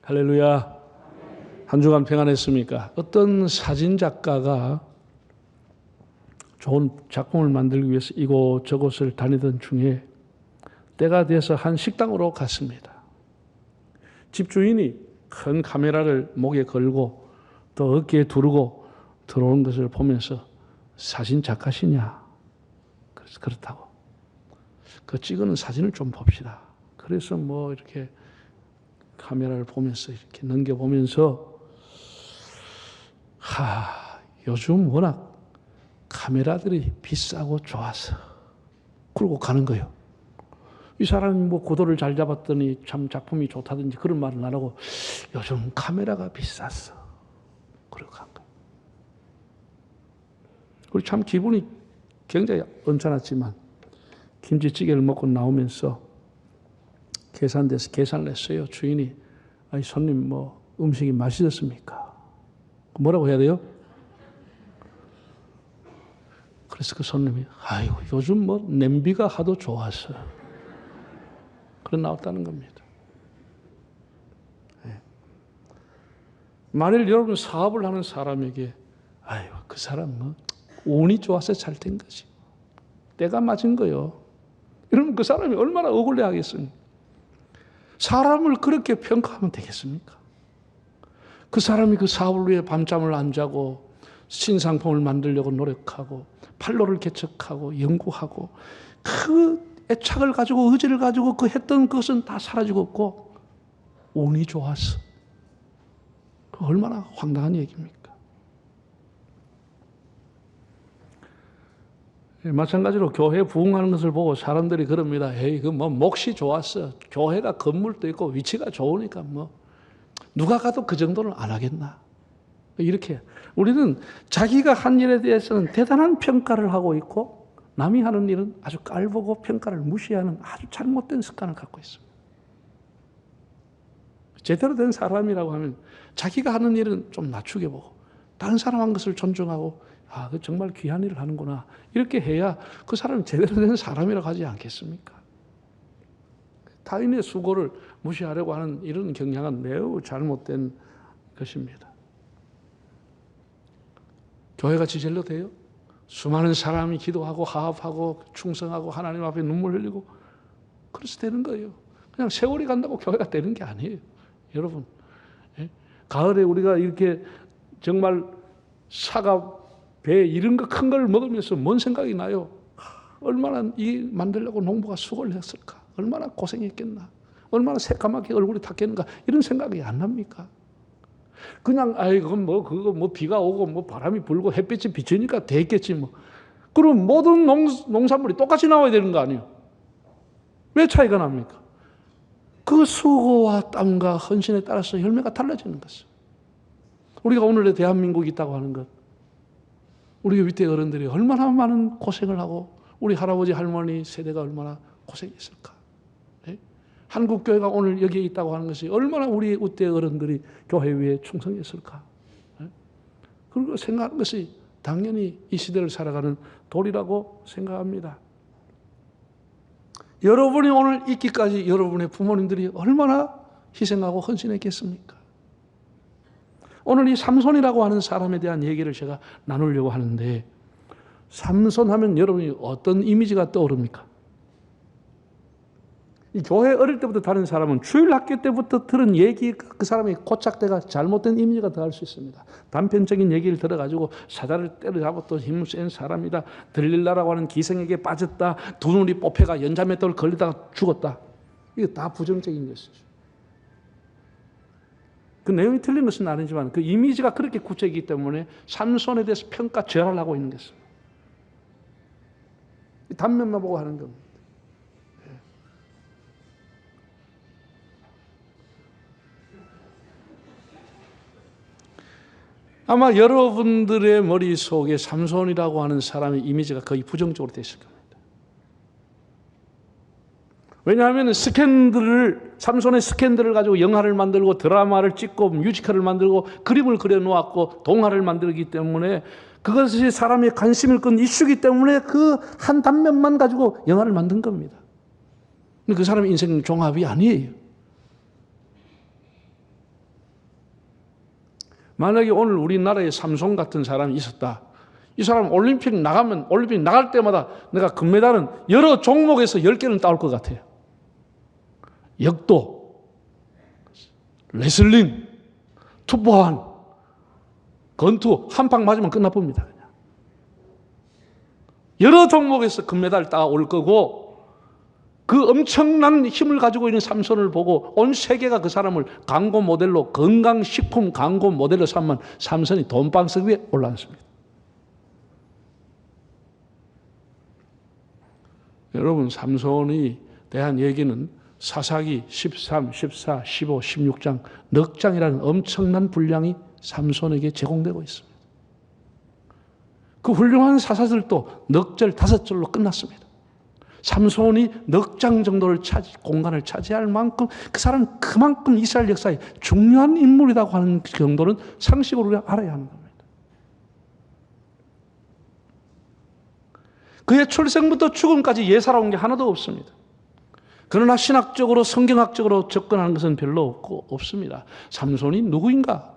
할렐루야. 한 주간 평안했습니까? 어떤 사진 작가가 좋은 작품을 만들기 위해서 이곳저곳을 다니던 중에 때가 돼서 한 식당으로 갔습니다. 집주인이 큰 카메라를 목에 걸고 또 어깨에 두르고 들어오는 것을 보면서 사진 작가시냐? 그래서 그렇다고. 그 찍은 사진을 좀 봅시다. 그래서 뭐 이렇게 카메라를 보면서 이렇게 넘겨보면서 요즘 워낙 카메라들이 비싸고 좋아서 그러고 가는 거예요. 이 사람이 뭐 고도를 잘 잡았더니 참 작품이 좋다든지 그런 말은 안 하고 요즘 카메라가 비쌌어. 그러고 간 거예요. 우리 참 기분이 굉장히 언짢았지만 김치찌개를 먹고 나오면서 계산대에서 계산을 했어요. 주인이 아니 손님 뭐 음식이 맛있었습니까? 뭐라고 해야 돼요? 그래서 그 손님이 아이고 요즘 뭐 냄비가 하도 좋아서 그래 나왔다는 겁니다. 네. 만일 여러분 사업을 하는 사람에게 아이고 그 사람 뭐 운이 좋아서 잘 된 거지. 때가 맞은 거요. 이러면 그 사람이 얼마나 억울해 하겠습니까? 사람을 그렇게 평가하면 되겠습니까? 그 사람이 그 사업을 위해 밤잠을 안 자고 신상품을 만들려고 노력하고 판로를 개척하고 연구하고 그 애착을 가지고 의지를 가지고 그 했던 것은 다 사라지고 없고 운이 좋았어. 그 얼마나 황당한 얘기입니까? 마찬가지로 교회 부흥하는 것을 보고 사람들이 그럽니다. 에이, 그 뭐 몫이 좋았어. 교회가 건물도 있고 위치가 좋으니까 뭐 누가 가도 그 정도는 안 하겠나. 이렇게 우리는 자기가 한 일에 대해서는 대단한 평가를 하고 있고 남이 하는 일은 아주 깔보고 평가를 무시하는 아주 잘못된 습관을 갖고 있습니다. 제대로 된 사람이라고 하면 자기가 하는 일은 좀 낮추게 보고 다른 사람 한 것을 존중하고 그 정말 귀한 일을 하는구나. 이렇게 해야 그 사람이 제대로 된 사람이라고 하지 않겠습니까? 타인의 수고를 무시하려고 하는 이런 경향은 매우 잘못된 것입니다. 교회가 지젤로 돼요? 수많은 사람이 기도하고 화합하고 충성하고 하나님 앞에 눈물 흘리고 그래서 되는 거예요. 그냥 세월이 간다고 교회가 되는 게 아니에요. 여러분, 가을에 우리가 이렇게 정말 사과, 배 이런 거 큰 걸 먹으면서 뭔 생각이 나요? 얼마나 이 만들려고 농부가 수고를 했을까? 얼마나 고생했겠나? 얼마나 새까맣게 얼굴이 탔겠는가? 이런 생각이 안 납니까? 그냥 그거 뭐 비가 오고 뭐 바람이 불고 햇빛이 비치니까 됐겠지 뭐. 그럼 모든 농산물이 똑같이 나와야 되는 거 아니에요? 왜 차이가 납니까? 그 수고와 땀과 헌신에 따라서 열매가 달라지는 것이죠. 우리가 오늘의 대한민국이 있다고 하는 것, 우리 위대 어른들이 얼마나 많은 고생을 하고 우리 할아버지 할머니 세대가 얼마나 고생했을까. 네? 한국교회가 오늘 여기에 있다고 하는 것이 얼마나 우리 위대 어른들이 교회 위에 충성했을까. 네? 그리고 생각하는 것이 당연히 이 시대를 살아가는 도리라고 생각합니다. 여러분이 오늘 있기까지 여러분의 부모님들이 얼마나 희생하고 헌신했겠습니까? 오늘 이 삼손이라고 하는 사람에 대한 얘기를 제가 나누려고 하는데 삼손 하면 여러분이 어떤 이미지가 떠오릅니까? 이 교회 어릴 때부터 다른 사람은 주일학교 때부터 들은 얘기 그 사람이 고착돼가 잘못된 이미지가 더할 수 있습니다. 단편적인 얘기를 들어가지고 사자를 때려잡았던 힘센 사람이다. 들릴라라고 하는 기생에게 빠졌다. 두 눈이 뽑혀가 연자맷돌 걸리다가 죽었다. 이게 다 부정적인 것이죠. 그 내용이 틀린 것은 아니지만 그 이미지가 그렇게 구체이기 때문에 삼손에 대해서 평가 절하를 하고 있는 것입니다. 단면만 보고 하는 겁니다. 아마 여러분들의 머릿속에 삼손이라고 하는 사람의 이미지가 거의 부정적으로 되어 있을 겁니다. 왜냐하면 삼손의 스캔들을 가지고 영화를 만들고 드라마를 찍고 뮤지컬을 만들고 그림을 그려놓았고 동화를 만들기 때문에 그것이 사람의 관심을 끈 이슈이기 때문에 그 한 단면만 가지고 영화를 만든 겁니다. 근데 그 사람의 인생 종합이 아니에요. 만약에 오늘 우리나라에 삼손 같은 사람이 있었다. 이 사람 올림픽 나갈 때마다 내가 금메달은 여러 종목에서 10개는 따올 것 같아요. 역도, 레슬링, 투포환, 권투 한 방 맞으면 끝나봅니다. 그냥. 여러 종목에서 금메달 따올 거고 그 엄청난 힘을 가지고 있는 삼손을 보고 온 세계가 그 사람을 광고 모델로 건강식품 광고 모델로 삼은 삼손이 돈방석 위에 올라왔습니다. 여러분 삼손이 대한 얘기는 사사기 13, 14, 15, 16장 넉 장이라는 엄청난 분량이 삼손에게 제공되고 있습니다. 그 훌륭한 사사들도 넉 절, 5절로 끝났습니다. 삼손이 넉 장 정도를 공간을 차지할 만큼 그 사람은 그만큼 이스라엘 역사에 중요한 인물이라고 하는 정도는 상식으로 우리가 알아야 하는 겁니다. 그의 출생부터 죽음까지 예사로운 게 하나도 없습니다. 그러나 신학적으로 성경학적으로 접근하는 것은 별로 없습니다. 삼손이 누구인가?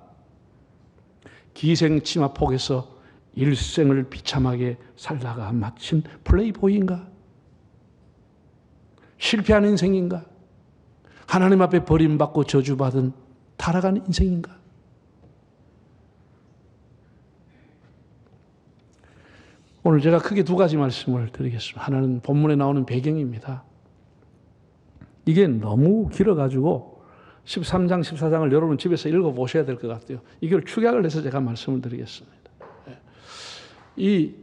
기생치마폭에서 일생을 비참하게 살다가 마친 플레이보이인가? 실패한 인생인가? 하나님 앞에 버림받고 저주받은 타락한 인생인가? 오늘 제가 크게 두 가지 말씀을 드리겠습니다. 하나는 본문에 나오는 배경입니다. 이게 너무 길어가지고 13장, 14장을 여러분 집에서 읽어보셔야 될 것 같아요. 이걸 축약을 해서 제가 말씀을 드리겠습니다. 이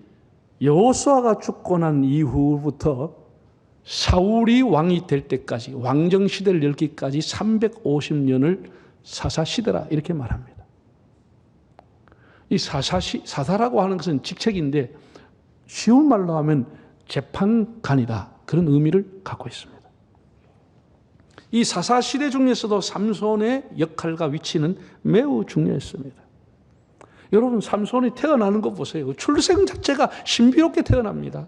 여호수아가 죽고 난 이후부터 사울이 왕이 될 때까지 왕정시대를 열기까지 350년을 사사시대라 이렇게 말합니다. 이 사사라고 하는 것은 직책인데 쉬운 말로 하면 재판관이다 그런 의미를 갖고 있습니다. 이 사사시대 중에서도 삼손의 역할과 위치는 매우 중요했습니다. 여러분 삼손이 태어나는 거 보세요. 출생 자체가 신비롭게 태어납니다.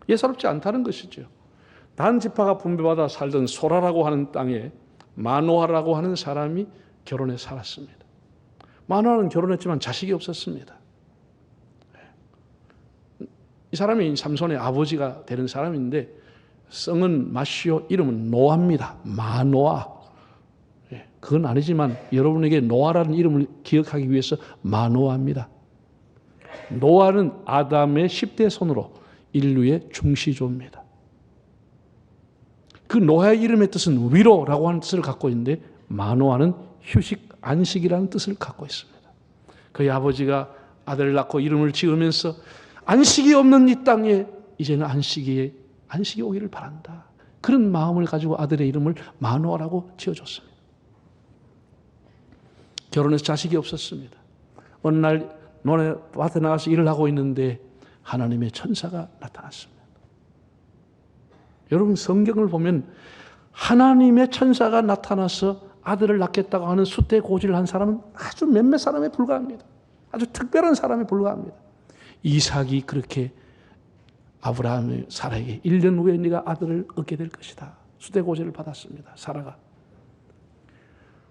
예사롭지 않다는 것이죠. 단 지파가 분배받아 살던 소라라고 하는 땅에 마노아라고 하는 사람이 결혼해 살았습니다. 마노아는 결혼했지만 자식이 없었습니다. 이 사람이 삼손의 아버지가 되는 사람인데 성은 마시오, 이름은 노아입니다. 마노아. 그건 아니지만 여러분에게 노아라는 이름을 기억하기 위해서 마노아입니다. 노아는 아담의 10대 손으로 인류의 중시조입니다. 그 노아의 이름의 뜻은 위로라고 하는 뜻을 갖고 있는데 마노아는 휴식, 안식이라는 뜻을 갖고 있습니다. 그의 아버지가 아들을 낳고 이름을 지으면서 안식이 없는 이 땅에 이제는 안식이 오기를 바란다. 그런 마음을 가지고 아들의 이름을 마노아라고 지어줬습니다. 결혼해서 자식이 없었습니다. 어느 날 논밭에 나가서 일을 하고 있는데 하나님의 천사가 나타났습니다. 여러분 성경을 보면 하나님의 천사가 나타나서 아들을 낳겠다고 하는 숫대고지를 한 사람은 아주 몇몇 사람에 불과합니다. 아주 특별한 사람에 불과합니다. 이삭이 그렇게 아브라함의 사라에게 1년 후에 네가 아들을 얻게 될 것이다. 숫대고지를 받았습니다. 사라가.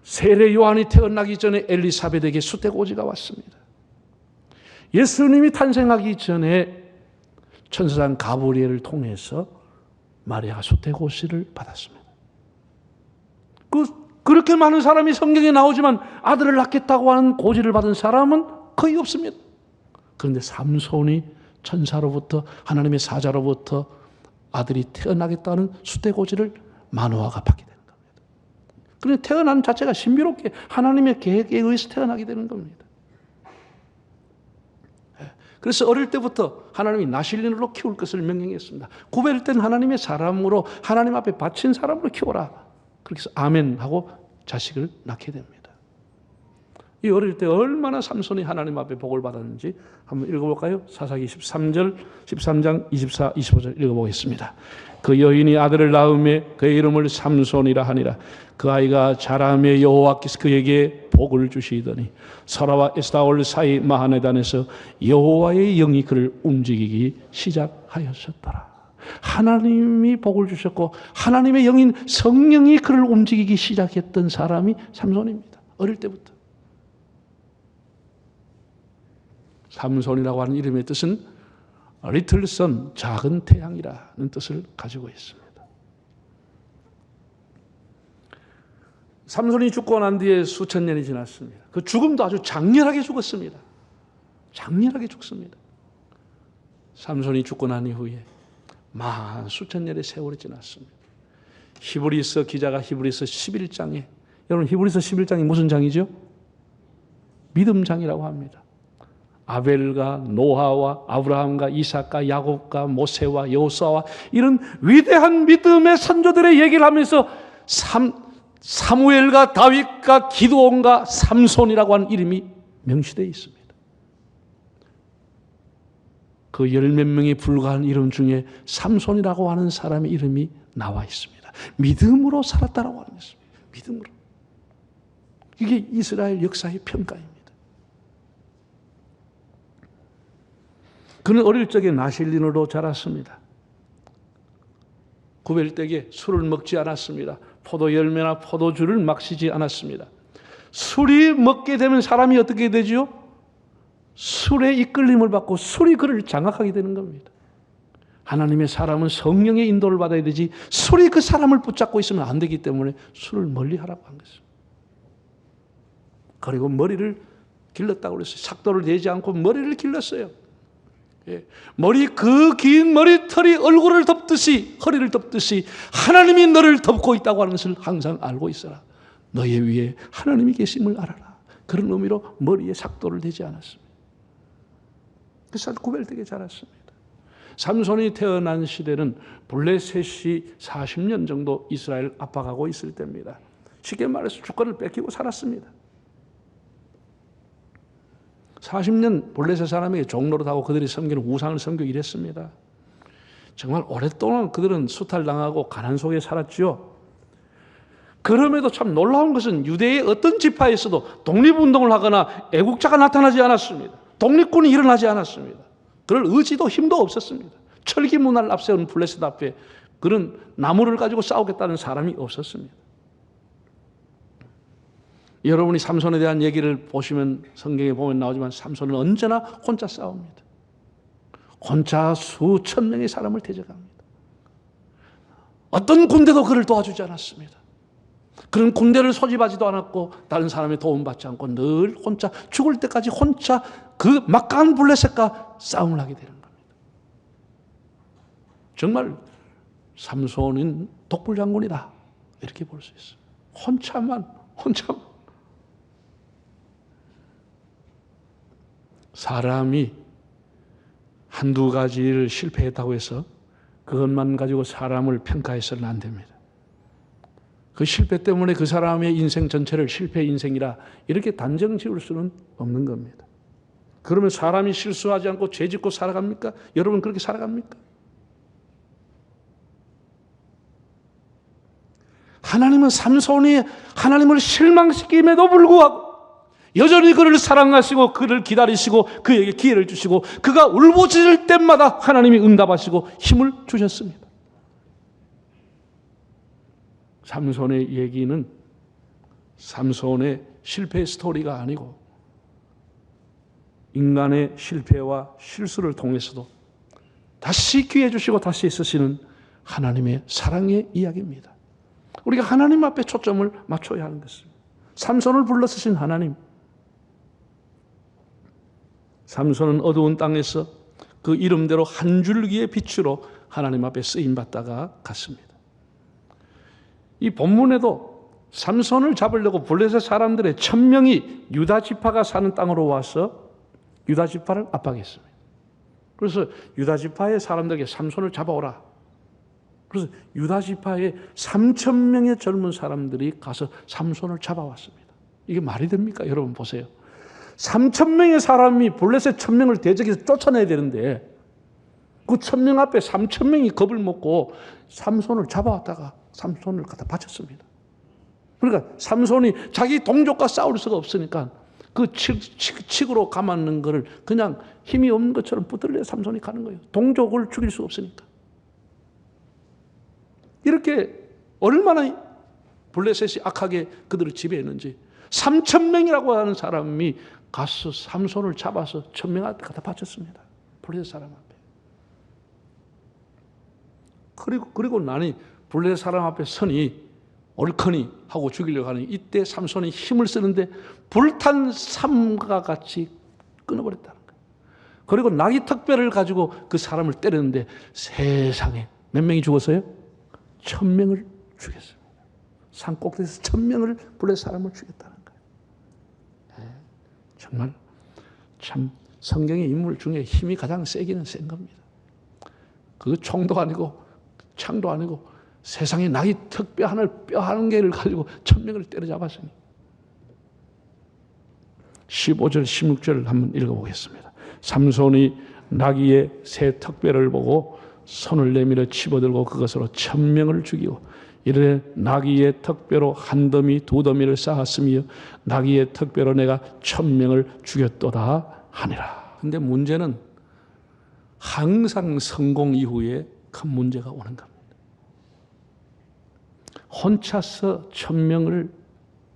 세례 요한이 태어나기 전에 엘리사벳에게 숫대고지가 왔습니다. 예수님이 탄생하기 전에 천사장 가브리엘을 통해서 마리아가 숫대고지를 받았습니다. 그렇게 많은 사람이 성경에 나오지만 아들을 낳겠다고 하는 고지를 받은 사람은 거의 없습니다. 그런데 삼손이 천사로부터 하나님의 사자로부터 아들이 태어나겠다는 숫대고지를 마노아가 받게 되는 겁니다. 그런데 태어난 자체가 신비롭게 하나님의 계획에 의해서 태어나게 되는 겁니다. 그래서 어릴 때부터 하나님이 나실린으로 키울 것을 명령했습니다. 구별된 하나님의 사람으로 하나님 앞에 바친 사람으로 키워라. 그렇게 해서 아멘 하고 자식을 낳게 됩니다. 이 어릴 때 얼마나 삼손이 하나님 앞에 복을 받았는지 한번 읽어볼까요? 사사기 13장 24, 25절 읽어보겠습니다. 그 여인이 아들을 낳음에 그의 이름을 삼손이라 하니라. 그 아이가 자라매 여호와께서 그에게 복을 주시더니 설아와 에스타올 사이 마하네단에서 여호와의 영이 그를 움직이기 시작하였었더라. 하나님이 복을 주셨고 하나님의 영인 성령이 그를 움직이기 시작했던 사람이 삼손입니다. 어릴 때부터. 삼손이라고 하는 이름의 뜻은 Little Sun, 작은 태양이라는 뜻을 가지고 있습니다. 삼손이 죽고 난 뒤에 수천 년이 지났습니다. 그 죽음도 아주 장렬하게 죽었습니다. 장렬하게 죽습니다. 삼손이 죽고 난 이후에 수천 년의 세월이 지났습니다. 히브리서 기자가 히브리서 11장에, 여러분 히브리서 11장이 무슨 장이죠? 믿음장이라고 합니다. 아벨과 노아와 아브라함과 이삭과 야곱과 모세와 여호수아와 이런 위대한 믿음의 선조들의 얘기를 하면서 사무엘과 다윗과 기드온과 삼손이라고 하는 이름이 명시되어 있습니다. 그 10몇 명에 불과한 이름 중에 삼손이라고 하는 사람의 이름이 나와 있습니다. 믿음으로 살았다라고 하는 것입니다. 믿음으로. 이게 이스라엘 역사의 평가입니다. 그는 어릴 적에 나실린으로 자랐습니다. 구별되게 술을 먹지 않았습니다. 포도 열매나 포도주를 마시지 않았습니다. 술이 먹게 되면 사람이 어떻게 되죠? 술에 이끌림을 받고 술이 그를 장악하게 되는 겁니다. 하나님의 사람은 성령의 인도를 받아야 되지 술이 그 사람을 붙잡고 있으면 안 되기 때문에 술을 멀리하라고 한 것입니다. 그리고 머리를 길렀다고 그랬어요. 삭도를 내지 않고 머리를 길렀어요. 머리 그 긴 머리털이 얼굴을 덮듯이 허리를 덮듯이 하나님이 너를 덮고 있다고 하는 것을 항상 알고 있어라. 너의 위에 하나님이 계심을 알아라. 그런 의미로 머리에 삭도를 대지 않았습니다. 그래서 구별되게 자랐습니다. 삼손이 태어난 시대는 블레셋이 40년 정도 이스라엘 압박하고 있을 때입니다. 쉽게 말해서 주권을 뺏기고 살았습니다. 40년 블레셋 사람에게 종노릇하고 그들이 섬기는 우상을 섬기고 이랬습니다. 정말 오랫동안 그들은 수탈당하고 가난 속에 살았죠. 그럼에도 참 놀라운 것은 유대의 어떤 지파에서도 독립운동을 하거나 애국자가 나타나지 않았습니다. 독립군이 일어나지 않았습니다. 그럴 의지도 힘도 없었습니다. 철기 문화를 앞세운 블레셋 앞에 그런 나무를 가지고 싸우겠다는 사람이 없었습니다. 여러분이 삼손에 대한 얘기를 보시면 성경에 보면 나오지만 삼손은 언제나 혼자 싸웁니다. 혼자 수천 명의 사람을 대적합니다. 어떤 군대도 그를 도와주지 않았습니다. 그런 군대를 소집하지도 않았고 다른 사람의 도움받지 않고 늘 혼자 죽을 때까지 혼자 그 막강한 블레셋과 싸움을 하게 되는 겁니다. 정말 삼손은 독불장군이다 이렇게 볼 수 있어요. 혼자만 사람이 한두 가지를 실패했다고 해서 그것만 가지고 사람을 평가해서는 안 됩니다. 그 실패 때문에 그 사람의 인생 전체를 실패 인생이라 이렇게 단정 지을 수는 없는 겁니다. 그러면 사람이 실수하지 않고 죄 짓고 살아갑니까? 여러분 그렇게 살아갑니까? 하나님은 삼손이 하나님을 실망시킴에도 불구하고 여전히 그를 사랑하시고 그를 기다리시고 그에게 기회를 주시고 그가 울부짖을 때마다 하나님이 응답하시고 힘을 주셨습니다. 삼손의 얘기는 삼손의 실패 스토리가 아니고 인간의 실패와 실수를 통해서도 다시 기회 주시고 다시 쓰시는 하나님의 사랑의 이야기입니다. 우리가 하나님 앞에 초점을 맞춰야 하는 것입니다. 삼손을 불러쓰신 하나님, 삼손은 어두운 땅에서 그 이름대로 한 줄기의 빛으로 하나님 앞에 쓰임받다가 갔습니다. 이 본문에도 삼손을 잡으려고 블레셋 사람들의 1000명이 유다 지파가 사는 땅으로 와서 유다 지파를 압박했습니다. 그래서 유다 지파의 사람들에게 삼손을 잡아오라. 그래서 유다 지파의 3000명의 젊은 사람들이 가서 삼손을 잡아왔습니다. 이게 말이 됩니까? 여러분 보세요. 3000명의 사람이 블레셋 1000명을 대적해서 쫓아내야 되는데 그 1000명 앞에 3000명이 겁을 먹고 삼손을 잡아왔다가 삼손을 갖다 바쳤습니다. 그러니까 삼손이 자기 동족과 싸울 수가 없으니까 그 칙으로 감았는 거를 그냥 힘이 없는 것처럼 붙들려 삼손이 가는 거예요. 동족을 죽일 수 없으니까. 이렇게 얼마나 블레셋이 악하게 그들을 지배했는지 3,000명이라고 하는 사람이 가서 삼손을 잡아서 천명한테 갖다 바쳤습니다. 블레셋 사람 앞에. 그리고 나니 블레셋 사람 앞에 서니 옳거니 하고 죽이려고 하니 이때 삼손이 힘을 쓰는데 불탄 삼과 같이 끊어버렸다는 거예요. 그리고 나귀 턱뼈를 가지고 그 사람을 때렸는데 세상에 몇 명이 죽었어요? 1,000명을 죽였습니다. 산 꼭대기에서 1,000명을 블레셋 사람을 죽였다는 거예요. 네, 정말 참 성경의 인물 중에 힘이 가장 세기는 센 겁니다. 그 총도 아니고 창도 아니고 세상에 나귀 턱뼈 하나를 뼈 한 개를 가지고 1,000명을 때려잡았으니. 15절 16절을 한번 읽어보겠습니다. 삼손이 나귀의 새 턱뼈를 보고 손을 내밀어 집어들고 그것으로 1,000명을 죽이고 이르되 나귀의 턱뼈로 한 더미 두 더미를 쌓았으며 나귀의 턱뼈로 내가 1,000명을 죽였도다 하니라. 근데 문제는 항상 성공 이후에 큰 문제가 오는 겁니다. 혼자서 1,000명을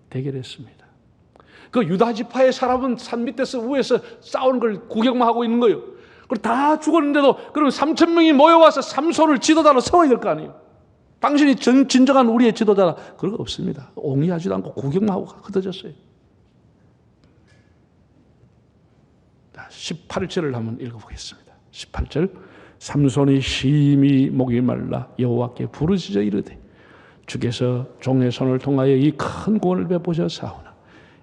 대결했습니다. 그 유다 지파의 사람은 산 밑에서 위에서 싸우는 걸 구경만 하고 있는 거예요. 그리고 다 죽었는데도 그럼 3,000명이 모여와서 삼손을 지도자로 세워야 될 거 아니에요. 당신이 진정한 우리의 지도자라. 그런 거 없습니다. 옹이하지도 않고 구경만 하고 흩어졌어요. 18절을 한번 읽어보겠습니다. 18절 삼손이 심히 목이 말라 여호와께 부르짖어 이르되 주께서 종의 손을 통하여 이 큰 구원을 베푸셨사오나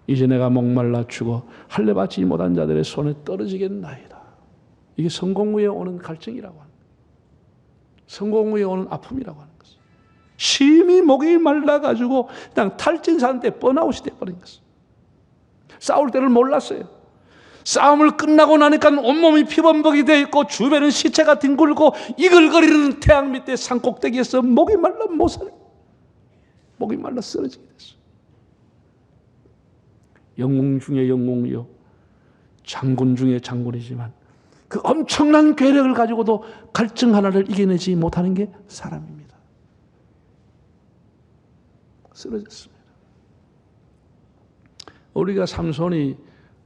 이제 내가 목말라 죽어 할례 받지 못한 자들의 손에 떨어지겠나이다. 이게 성공 후에 오는 갈증이라고 하는 거예요. 성공 후에 오는 아픔이라고 하는 것이죠. 심히 목이 말라가지고 그냥 탈진사한테 번아웃이 돼버린 것이죠. 싸울 때를 몰랐어요. 싸움을 끝나고 나니까 온몸이 피범벅이 되어 있고 주변은 시체가 뒹굴고 이글거리는 태양 밑에 산꼭대기에서 목이 말라 못 살아요. 목이 말라 쓰러지게 됐어요. 영웅 중에 영웅이요 장군 중에 장군이지만 그 엄청난 괴력을 가지고도 갈증 하나를 이겨내지 못하는 게 사람입니다. 쓰러졌습니다. 우리가 삼손이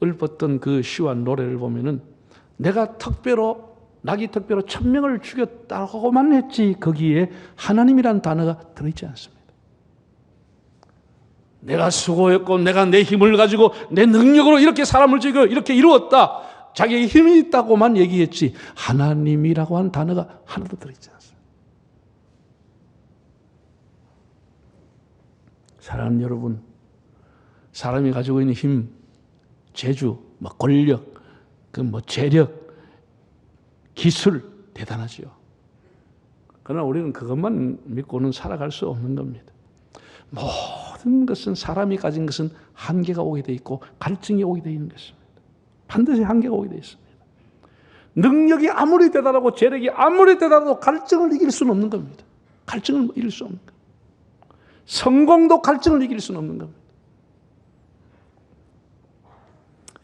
읊었던 그 시와 노래를 보면은 내가 턱뼈로 나귀 턱뼈로 1,000명을 죽였다고만 했지 거기에 하나님이란 단어가 들어있지 않습니다. 내가 수고했고 내가 내 힘을 가지고 내 능력으로 이렇게 사람을 죽여 이렇게 이루었다. 자기의 힘이 있다고만 얘기했지 하나님이라고 한 단어가 하나도 들어있지 않습니다. 사랑하는 여러분, 사람이 가지고 있는 힘, 재주, 권력, 재력, 기술 대단하지요. 그러나 우리는 그것만 믿고는 살아갈 수 없는 겁니다. 모든 것은 사람이 가진 것은 한계가 오게 돼 있고 갈증이 오게 돼 있는 것입니다. 반드시 한계가 오게 돼 있습니다. 능력이 아무리 대단하고 재력이 아무리 대단해도 갈증을 이길 수는 없는 겁니다. 갈증을 이길 수 없는 겁니다. 성공도 갈증을 이길 수는 없는 겁니다.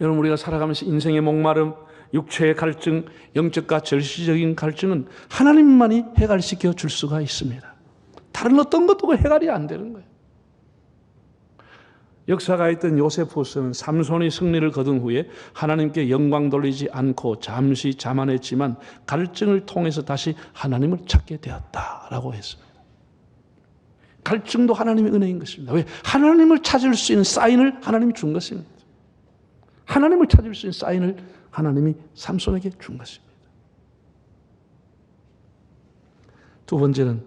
여러분, 우리가 살아가면서 인생의 목마름, 육체의 갈증, 영적과 절시적인 갈증은 하나님만이 해결시켜 줄 수가 있습니다. 다른 어떤 것도 해결이 안 되는 거예요. 역사가 있던 요세푸스는 삼손이 승리를 거둔 후에 하나님께 영광 돌리지 않고 잠시 자만했지만 갈증을 통해서 다시 하나님을 찾게 되었다라고 했습니다. 갈증도 하나님의 은혜인 것입니다. 왜? 하나님을 찾을 수 있는 사인을 하나님이 준 것입니다. 하나님을 찾을 수 있는 사인을 하나님이 삼손에게 준 것입니다. 두 번째는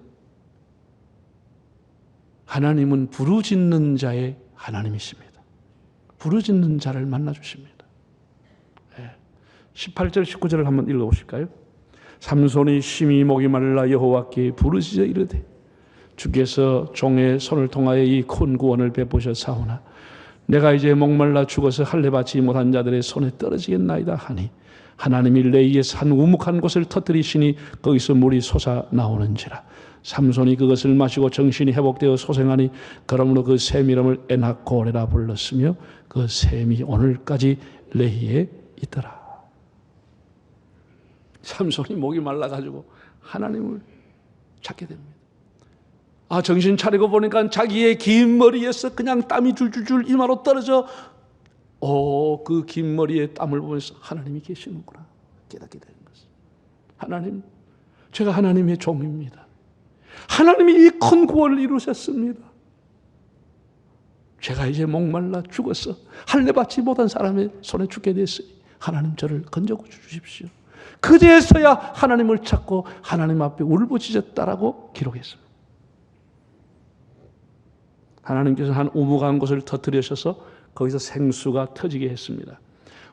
하나님은 부르짖는 자의 하나님이십니다. 부르짖는 자를 만나주십니다. 18절 19절을 한번 읽어보실까요? 삼손이 심히 목이 말라 여호와께 부르짖어 이르되 주께서 종의 손을 통하여 이 큰 구원을 베푸셨사오나 내가 이제 목말라 죽어서 할례 받지 못한 자들의 손에 떨어지겠나이다 하니 하나님이 레이에서 한 우묵한 곳을 터뜨리시니 거기서 물이 솟아 나오는지라. 삼손이 그것을 마시고 정신이 회복되어 소생하니 그러므로 그 샘 이름을 에나코레라 불렀으며 그 샘이 오늘까지 레이에 있더라. 삼손이 목이 말라가지고 하나님을 찾게 됩니다. 정신 차리고 보니까 자기의 긴 머리에서 그냥 땀이 줄줄줄 이마로 떨어져 그 긴 머리에 땀을 보면서 하나님이 계시는구나 깨닫게 되는 것입니다. 하나님, 제가 하나님의 종입니다. 하나님이 이 큰 구원을 이루셨습니다. 제가 이제 목말라 죽어서 할례 받지 못한 사람의 손에 죽게 됐으니 하나님 저를 건져 주십시오. 그제서야 하나님을 찾고 하나님 앞에 울부짖었다라고 기록했습니다. 하나님께서 한 우묵한 곳을 터뜨리셔서 거기서 생수가 터지게 했습니다.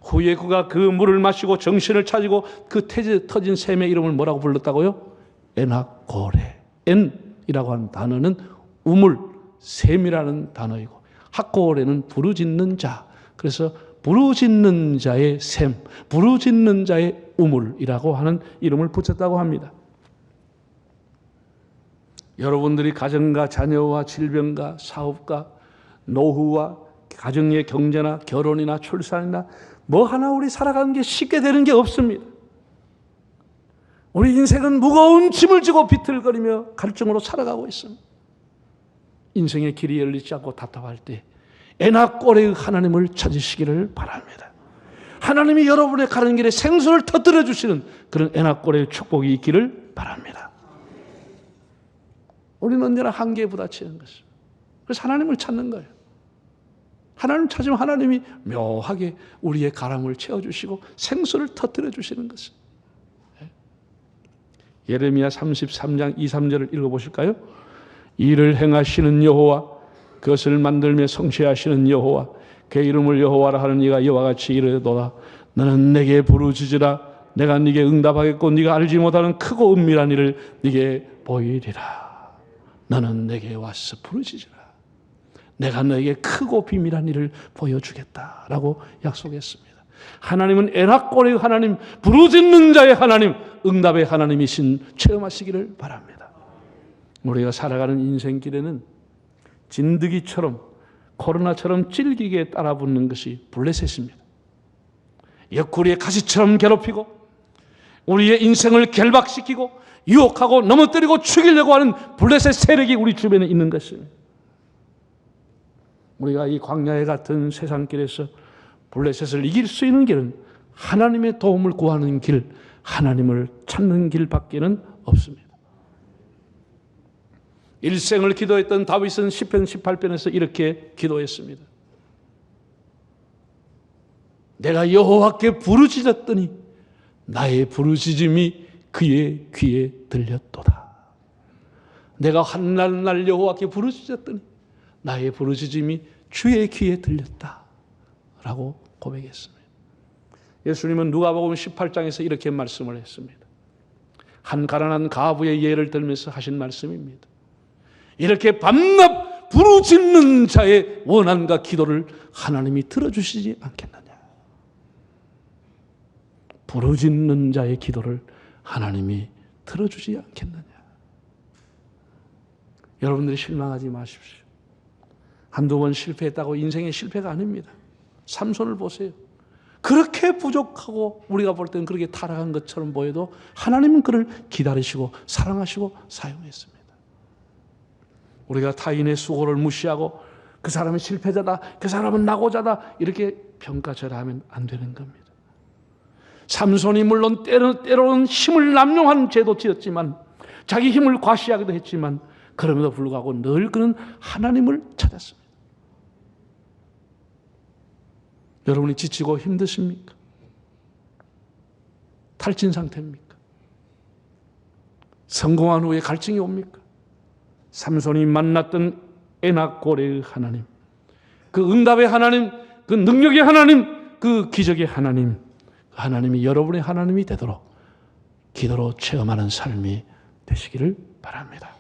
후에 그가 그 물을 마시고 정신을 차리고 그 터진 샘의 이름을 뭐라고 불렀다고요? 에나고레. 엔이라고 하는 단어는 우물, 샘이라는 단어이고 하고레는 부르짖는 자. 그래서 부르짖는 자의 샘, 부르짖는 자의 우물이라고 하는 이름을 붙였다고 합니다. 여러분들이 가정과 자녀와 질병과 사업과 노후와 가정의 경제나 결혼이나 출산이나 뭐 하나 우리 살아가는 게 쉽게 되는 게 없습니다. 우리 인생은 무거운 짐을 지고 비틀거리며 갈증으로 살아가고 있습니다. 인생의 길이 열리지 않고 답답할 때 에나꼬레의 하나님을 찾으시기를 바랍니다. 하나님이 여러분의 가는 길에 생수를 터뜨려 주시는 그런 에나꼬레의 축복이 있기를 바랍니다. 우리는 언제나 한계에 부딪히는 것입니다. 그래서 하나님을 찾는 거예요. 하나님 찾으면 하나님이 묘하게 우리의 가람을 채워주시고 생수를 터뜨려 주시는 것입니다. 예레미야 33장 2, 3절을 읽어보실까요? 이를 행하시는 여호와, 그것을 만들며 성취하시는 여호와, 그 이름을 여호와라 하는 이가 이와 같이 이르도다. 너는 내게 부르짖으라. 내가 네게 응답하겠고 네가 알지 못하는 크고 은밀한 일을 네게 보이리라. 너는 내게 와서 부르짖으라. 내가 너에게 크고 비밀한 일을 보여주겠다라고 약속했습니다. 하나님은 에나꼬레의 하나님, 부르짖는 자의 하나님, 응답의 하나님이신 체험하시기를 바랍니다. 우리가 살아가는 인생길에는 진드기처럼 코로나처럼 찔기게 따라붙는 것이 블레셋입니다. 옆구리에 가시처럼 괴롭히고 우리의 인생을 결박시키고 유혹하고 넘어뜨리고 죽이려고 하는 블레셋 세력이 우리 주변에 있는 것입니다. 우리가 이 광야에 같은 세상길에서 블레셋을 이길 수 있는 길은 하나님의 도움을 구하는 길, 하나님을 찾는 길밖에는 없습니다. 일생을 기도했던 다윗은 시편 18편에서 이렇게 기도했습니다. 내가 여호와께 부르짖었더니 나의 부르짖음이 그의 귀에 들렸도다. 내가 한날 여호와께 부르짖었더니 나의 부르짖음이 주의 귀에 들렸다 라고 고백했습니다. 예수님은 누가복음 18장에서 이렇게 말씀을 했습니다. 한 가난한 가부의 예를 들면서 하신 말씀입니다. 이렇게 밤낮 부르짖는 자의 원한과 기도를 하나님이 들어주시지 않겠느냐. 부르짖는 자의 기도를 하나님이 들어주지 않겠느냐. 여러분들이 실망하지 마십시오. 한두 번 실패했다고 인생의 실패가 아닙니다. 삼손을 보세요. 그렇게 부족하고 우리가 볼 때는 그렇게 타락한 것처럼 보여도 하나님은 그를 기다리시고 사랑하시고 사용했습니다. 우리가 타인의 수고를 무시하고 그 사람은 실패자다, 그 사람은 낙오자다 이렇게 평가절하면 안 되는 겁니다. 삼손이 물론 때로는 힘을 남용한 죄도 지었지만 자기 힘을 과시하기도 했지만 그럼에도 불구하고 늘 그는 하나님을 찾았습니다. 여러분이 지치고 힘드십니까? 탈진 상태입니까? 성공한 후에 갈증이 옵니까? 삼손이 만났던 에나꼬레의 하나님, 그 응답의 하나님, 그 능력의 하나님, 그 기적의 하나님, 그 하나님이 여러분의 하나님이 되도록 기도로 체험하는 삶이 되시기를 바랍니다.